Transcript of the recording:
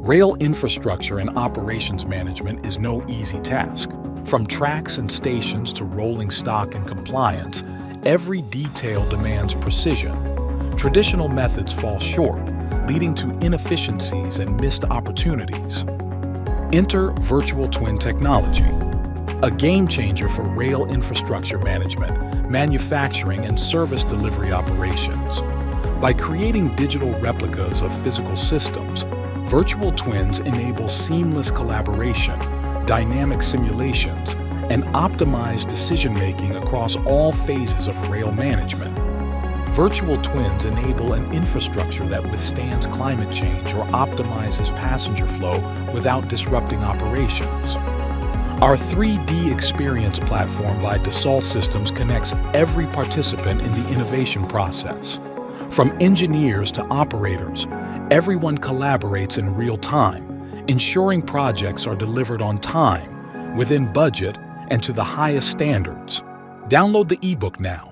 Rail infrastructure and operations management is no easy task. From tracks and stations to rolling stock and compliance, every detail demands precision. Traditional methods fall short, leading to inefficiencies and missed opportunities. Enter virtual twin technology, a game changer for rail infrastructure management, manufacturing, and service delivery operations. By creating digital replicas of physical systems, virtual twins enable seamless collaboration, dynamic simulations, and optimized decision-making across all phases of rail management. Virtual twins enable an infrastructure that withstands climate change or optimizes passenger flow without disrupting operations. Our 3D experience platform by Dassault Systems connects every participant in the innovation process. From engineers to operators, everyone collaborates in real time, ensuring projects are delivered on time, within budget, and to the highest standards. Download the ebook now